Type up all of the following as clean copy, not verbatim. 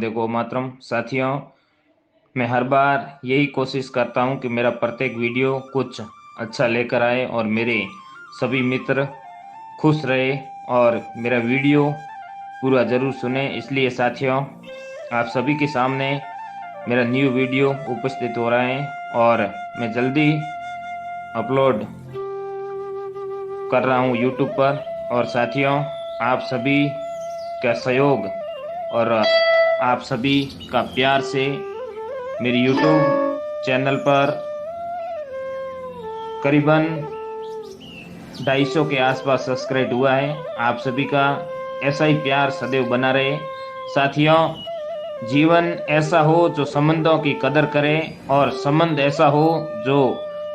वंदे गो मातरम। साथियों, मैं हर बार यही कोशिश करता हूँ कि मेरा प्रत्येक वीडियो कुछ अच्छा लेकर आए और मेरे सभी मित्र खुश रहे और मेरा वीडियो पूरा ज़रूर सुने। इसलिए साथियों, आप सभी के सामने मेरा न्यू वीडियो उपस्थित हो रहा है और मैं जल्दी अपलोड कर रहा हूँ यूट्यूब पर। और साथियों, आप सभी का सहयोग और आप सभी का प्यार से मेरी यूट्यूब चैनल पर करीबन 250 के आसपास सब्सक्राइब हुआ है। आप सभी का ऐसा ही प्यार सदैव बना रहे। साथियों, जीवन ऐसा हो जो संबंधों की कदर करे और संबंध ऐसा हो जो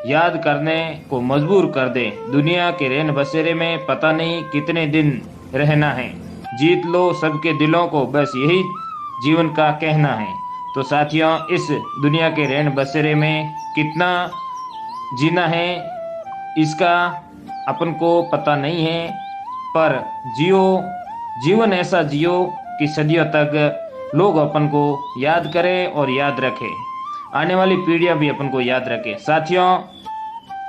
याद करने को मजबूर कर दे। दुनिया के रैन बसेरे में पता नहीं कितने दिन रहना है, जीत लो सबके दिलों को, बस यही जीवन का कहना है। तो साथियों, इस दुनिया के रैन बसेरे में कितना जीना है इसका अपन को पता नहीं है, पर जीवन ऐसा जियो कि सदियों तक लोग अपन को याद करें और याद रखें, आने वाली पीढ़ियां भी अपन को याद रखें। साथियों,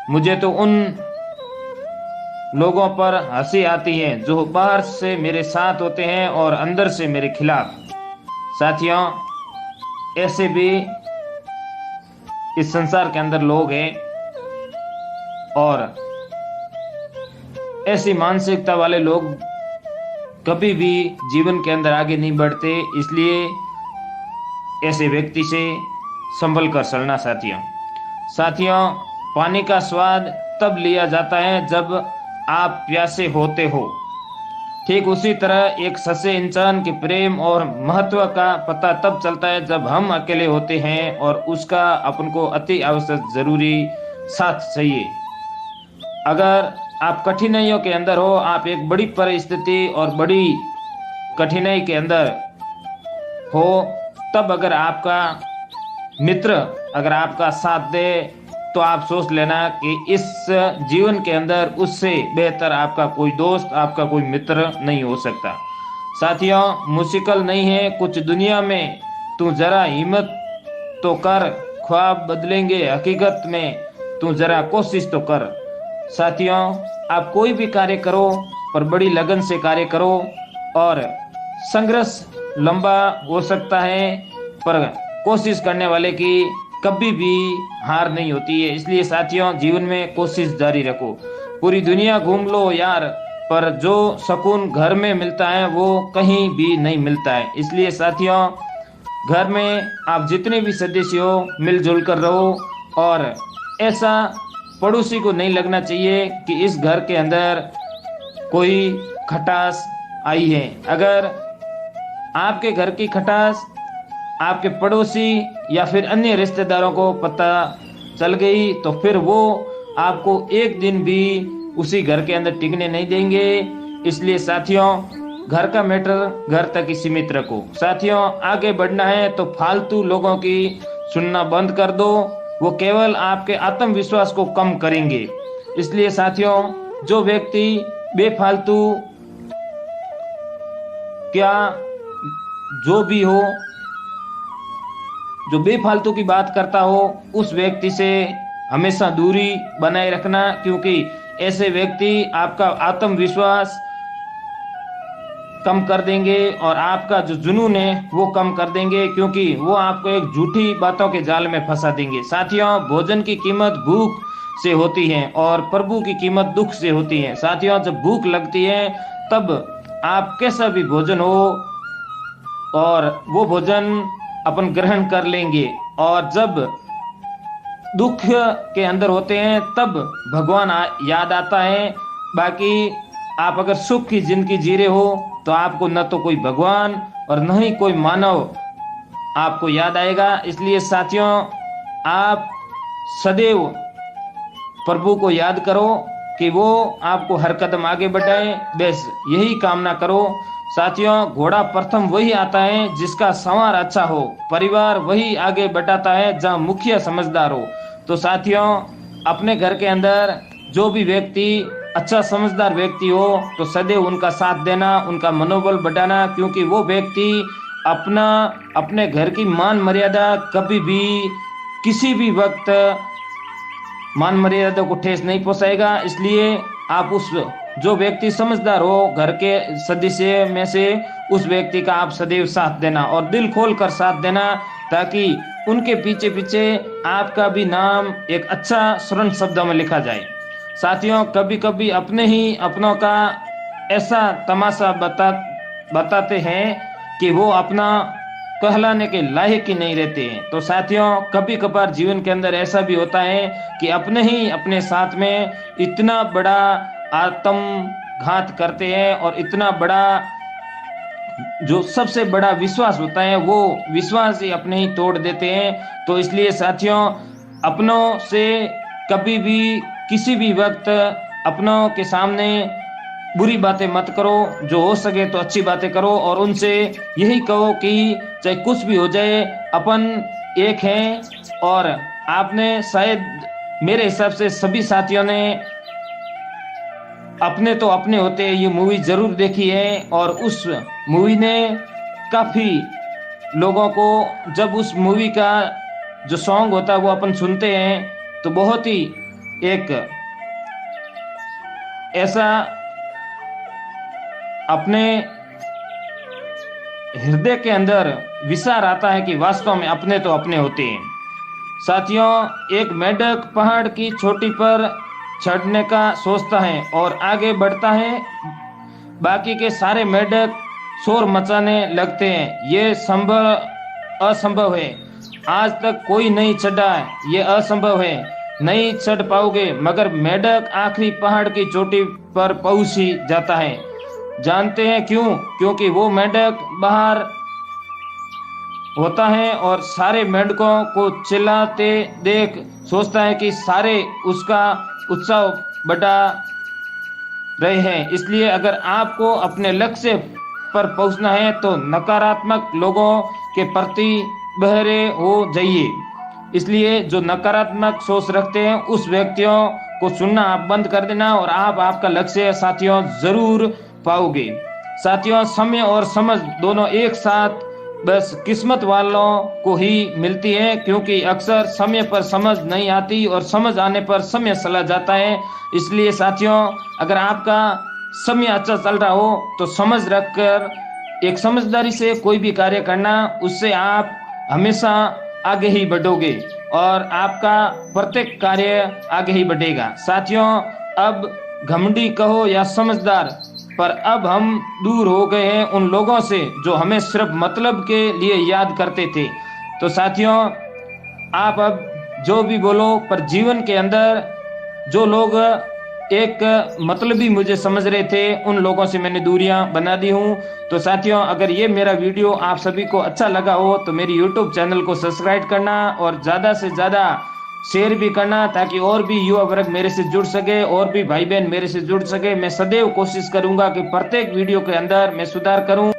मुझे तो उन लोगों पर हंसी आती है जो बाहर से मेरे साथ होते हैं और अंदर से मेरे खिलाफ। साथियों, ऐसे भी इस संसार के अंदर लोग हैं और ऐसी मानसिकता वाले लोग कभी भी जीवन के अंदर आगे नहीं बढ़ते। इसलिए ऐसे व्यक्ति से संभल कर चलना। साथियों, पानी का स्वाद तब लिया जाता है जब आप प्यासे होते हो। ठीक उसी तरह एक सच्चे इंसान के प्रेम और महत्व का पता तब चलता है जब हम अकेले होते हैं और उसका अपन को अति आवश्यक जरूरी साथ चाहिए। अगर आप कठिनाइयों के अंदर हो, आप एक बड़ी परिस्थिति और बड़ी कठिनाई के अंदर हो, तब अगर आपका मित्र अगर आपका साथ दे तो आप सोच लेना कि इस जीवन के अंदर उससे बेहतर आपका कोई दोस्त, आपका कोई मित्र नहीं हो सकता। साथियों, मुश्किल नहीं है कुछ दुनिया में, तू जरा हिम्मत तो कर, ख्वाब बदलेंगे हकीकत में, तू जरा कोशिश तो कर। साथियों, आप कोई भी कार्य करो पर बड़ी लगन से कार्य करो और संघर्ष लंबा हो सकता है पर कोशिश करने वाले की कभी भी हार नहीं होती है। इसलिए साथियों, जीवन में कोशिश जारी रखो। पूरी दुनिया घूम लो यार, पर जो सुकून घर में मिलता है वो कहीं भी नहीं मिलता है। इसलिए साथियों, घर में आप जितने भी सदस्य हो मिलजुल कर रहो और ऐसा पड़ोसी को नहीं लगना चाहिए कि इस घर के अंदर कोई खटास आई है। अगर आपके घर की खटास आपके पड़ोसी या फिर अन्य रिश्तेदारों को पता चल गई तो फिर वो आपको एक दिन भी उसी घर के अंदर टिकने नहीं देंगे। इसलिए साथियों, घर का मैटर घर तक ही सीमित रखो। साथियों, आगे बढ़ना है तो फालतू लोगों की सुनना बंद कर दो, वो केवल आपके आत्मविश्वास को कम करेंगे। इसलिए साथियों, जो व्यक्ति बेफालतू क्या जो भी हो, जो बेफालतू की बात करता हो, उस व्यक्ति से हमेशा दूरी बनाए रखना, क्योंकि ऐसे व्यक्ति आपका आत्मविश्वास कम कर देंगे और आपका जो जुनून है वो कम कर देंगे, क्योंकि वो आपको एक झूठी बातों के जाल में फंसा देंगे। साथियों, भोजन की कीमत भूख से होती है और प्रभु की कीमत दुख से होती है। साथियों, जब भूख लगती है तब आप कैसा भी भोजन हो और वो भोजन अपन ग्रहण कर लेंगे, और जब दुख के अंदर होते हैं तब भगवान याद आता है। बाकी आप अगर सुख की जिंदगी जी रहे हो तो आपको न तो कोई भगवान और न ही कोई मानव आपको याद आएगा। इसलिए साथियों, आप सदैव प्रभु को याद करो कि वो आपको हर कदम आगे बढ़ाए, बस यही कामना करो। साथियों, घोड़ा प्रथम वही आता है जिसका सवार अच्छा हो, परिवार वही आगे बढ़ाता है जहां मुखिया समझदार हो। तो साथियों, अपने घर के अंदर जो भी व्यक्ति अच्छा समझदार व्यक्ति हो तो सदैव उनका साथ देना, उनका मनोबल बढ़ाना, क्योंकि वो व्यक्ति अपने घर की मान मर्यादा कभी भी किसी भी वक्त मान मर्यादा को ठेस नहीं पहुंचाएगा। इसलिए आप उस जो व्यक्ति समझदार हो घर के सदस्य में से, उस व्यक्ति का आप सदैव साथ देना और दिल खोल कर साथ देना, ताकि उनके पीछे पीछे आपका भी नाम एक अच्छा स्वर्ण शब्दों में लिखा जाए। साथियों, कभी कभी अपने ही अपनों का ऐसा तमाशा बताते हैं कि वो अपना कहलाने के लायक ही नहीं रहते हैं। तो साथियों, कभी कभार जीवन के अंदर ऐसा भी होता है कि अपने ही अपने साथ में इतना बड़ा आत्मघात करते हैं और इतना बड़ा जो सबसे बड़ा विश्वास होता है वो विश्वास ही अपने ही तोड़ देते हैं। तो इसलिए साथियों, अपनों से कभी भी किसी भी वक्त अपनों के सामने बुरी बातें मत करो, जो हो सके तो अच्छी बातें करो और उनसे यही कहो कि चाहे कुछ भी हो जाए अपन एक हैं। और आपने शायद मेरे हिसाब से सभी साथियों ने अपने तो अपने होते हैं ये मूवी जरूर देखी है, और उस मूवी ने काफी लोगों को, जब उस मूवी का जो सॉन्ग होता है वो अपन सुनते हैं तो बहुत ही एक ऐसा अपने हृदय के अंदर विचार आता है कि वास्तव में अपने तो अपने होते हैं। साथियों, एक मेंढक पहाड़ की चोटी पर चढ़ने का सोचता है और आगे बढ़ता है। बाकी के सारे मेंढक शोर मचाने लगते हैं, ये असंभव है, आज तक कोई नहीं चढ़ा है, ये असंभव है, नहीं चढ़ पाओगे। मगर मेंढक आखिरी पहाड़ की चोटी पर पहुंच ही जाता है। जानते हैं क्यों? क्योंकि वो मेंढक बाहर होता है और सारे मेंढकों को चिल्लाते देख सोचता है कि सारे उसका उत्साह बढ़ा रहे हैं। इसलिए अगर आपको अपने लक्ष्य पर पहुंचना है तो नकारात्मक लोगों के प्रति बहरे हो जाइए। इसलिए जो नकारात्मक सोच रखते हैं उस व्यक्तियों को सुनना आप बंद कर देना और आप आपका लक्ष्य साथियों जरूर पाओगे। साथियों, समय और समझ दोनों एक साथ बस किस्मत वालों को ही मिलती है, क्योंकि अक्सर समय पर समझ नहीं आती और समझ आने पर समय चला जाता है। इसलिए साथियों, अगर आपका समय अच्छा चल रहा हो तो समझ रखकर एक समझदारी से कोई भी कार्य करना, उससे आप हमेशा आगे ही बढ़ोगे और आपका प्रत्येक कार्य आगे ही बढ़ेगा। साथियों, अब घमंडी कहो या समझदार, पर अब हम दूर हो गए हैं उन लोगों से जो हमें सिर्फ मतलब के लिए याद करते थे। तो साथियों, आप अब जो भी बोलो, पर जीवन के अंदर जो लोग एक मतलबी मुझे समझ रहे थे उन लोगों से मैंने दूरियां बना दी हूं। तो साथियों, अगर ये मेरा वीडियो आप सभी को अच्छा लगा हो तो मेरी YouTube चैनल को सब्सक्राइब करना और ज़्यादा से ज़्यादा शेयर भी करना, ताकि और भी युवा वर्ग मेरे से जुड़ सके और भी भाई बहन मेरे से जुड़ सके। मैं सदैव कोशिश करूंगा कि प्रत्येक वीडियो के अंदर मैं सुधार करूं।